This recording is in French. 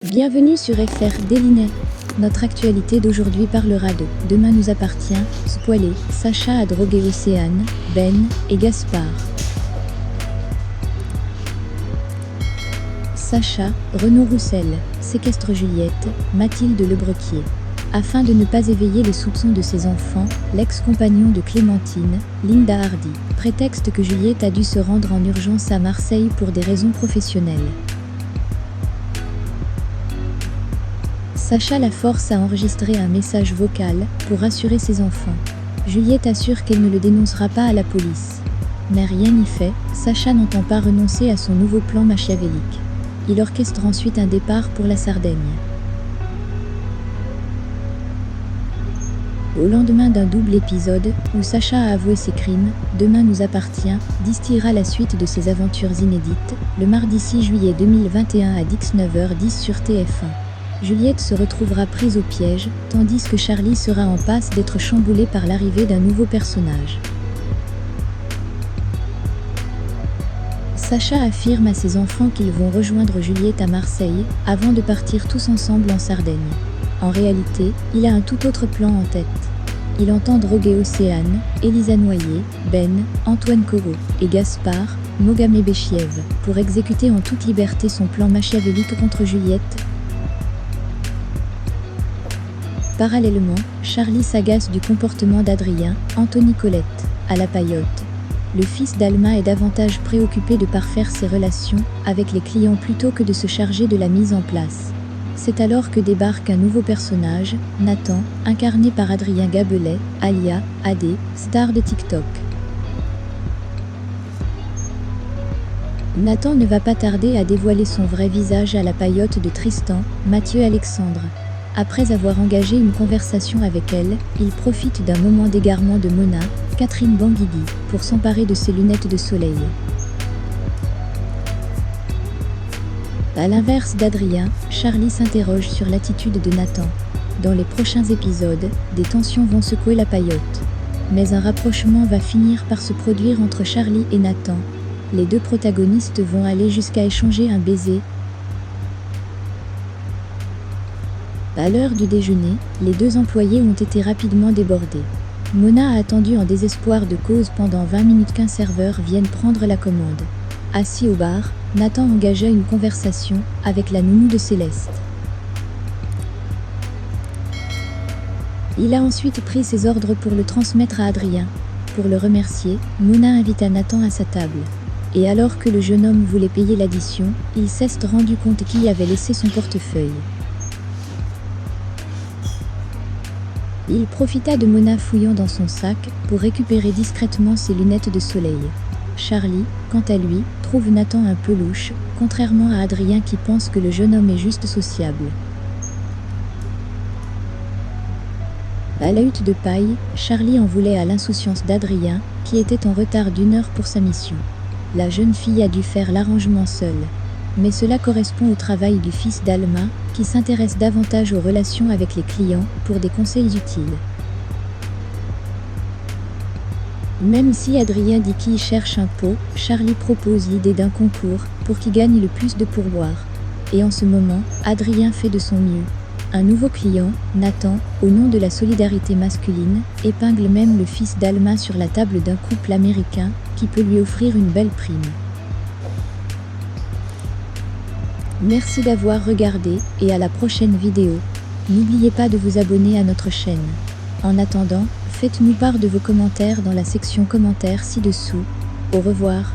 Bienvenue sur FR Délinet. Notre actualité d'aujourd'hui parlera de Demain nous appartient, Spoilé, Sacha a drogué Océane, Ben et Gaspard. Sacha, Renaud Roussel, séquestre Juliette, Mathilde Lebrequier. Afin de ne pas éveiller les soupçons de ses enfants, l'ex-compagnon de Clémentine, Linda Hardy, prétexte que Juliette a dû se rendre en urgence à Marseille pour des raisons professionnelles. Sacha la force à enregistrer un message vocal pour rassurer ses enfants. Juliette assure qu'elle ne le dénoncera pas à la police. Mais rien n'y fait, Sacha n'entend pas renoncer à son nouveau plan machiavélique. Il orchestre ensuite un départ pour la Sardaigne. Au lendemain d'un double épisode, où Sacha a avoué ses crimes, Demain nous appartient, distillera la suite de ses aventures inédites, le mardi 6 juillet 2021 à 19h10 sur TF1. Juliette se retrouvera prise au piège, tandis que Charlie sera en passe d'être chamboulé par l'arrivée d'un nouveau personnage. Sacha affirme à ses enfants qu'ils vont rejoindre Juliette à Marseille, avant de partir tous ensemble en Sardaigne. En réalité, il a un tout autre plan en tête. Il entend droguer Océane, Elisa Noyer, Ben, Antoine Corot et Gaspard, Mogamé Béchiev, pour exécuter en toute liberté son plan machiavélique contre Juliette. Parallèlement, Charlie s'agace du comportement d'Adrien, Anthony Colette, à la paillote. Le fils d'Alma est davantage préoccupé de parfaire ses relations avec les clients plutôt que de se charger de la mise en place. C'est alors que débarque un nouveau personnage, Nathan, incarné par Adrien Gabelet, alias AD, star de TikTok. Nathan ne va pas tarder à dévoiler son vrai visage à la paillote de Tristan, Mathieu Alexandre. Après avoir engagé une conversation avec elle, il profite d'un moment d'égarement de Mona, Catherine Banguigui, pour s'emparer de ses lunettes de soleil. À l'inverse d'Adrien, Charlie s'interroge sur l'attitude de Nathan. Dans les prochains épisodes, des tensions vont secouer la paillote. Mais un rapprochement va finir par se produire entre Charlie et Nathan. Les deux protagonistes vont aller jusqu'à échanger un baiser. À l'heure du déjeuner, les deux employés ont été rapidement débordés. Mona a attendu en désespoir de cause pendant 20 minutes qu'un serveur vienne prendre la commande. Assis au bar, Nathan engagea une conversation avec la nounou de Céleste. Il a ensuite pris ses ordres pour le transmettre à Adrien. Pour le remercier, Mona invita Nathan à sa table. Et alors que le jeune homme voulait payer l'addition, il s'est rendu compte qu'il avait laissé son portefeuille. Il profita de Mona fouillant dans son sac pour récupérer discrètement ses lunettes de soleil. Charlie, quant à lui, trouve Nathan un peu louche, contrairement à Adrien qui pense que le jeune homme est juste sociable. À la hutte de paille, Charlie en voulait à l'insouciance d'Adrien, qui était en retard d'1 heure pour sa mission. La jeune fille a dû faire l'arrangement seule. Mais cela correspond au travail du fils d'Alma, qui s'intéresse davantage aux relations avec les clients pour des conseils utiles. Même si Adrien dit qu'il cherche un pot, Charlie propose l'idée d'un concours pour qui gagne le plus de pourboires. Et en ce moment, Adrien fait de son mieux. Un nouveau client, Nathan, au nom de la solidarité masculine, épingle même le fils d'Alma sur la table d'un couple américain qui peut lui offrir une belle prime. Merci d'avoir regardé et à la prochaine vidéo. N'oubliez pas de vous abonner à notre chaîne. En attendant, faites-nous part de vos commentaires dans la section commentaires ci-dessous. Au revoir.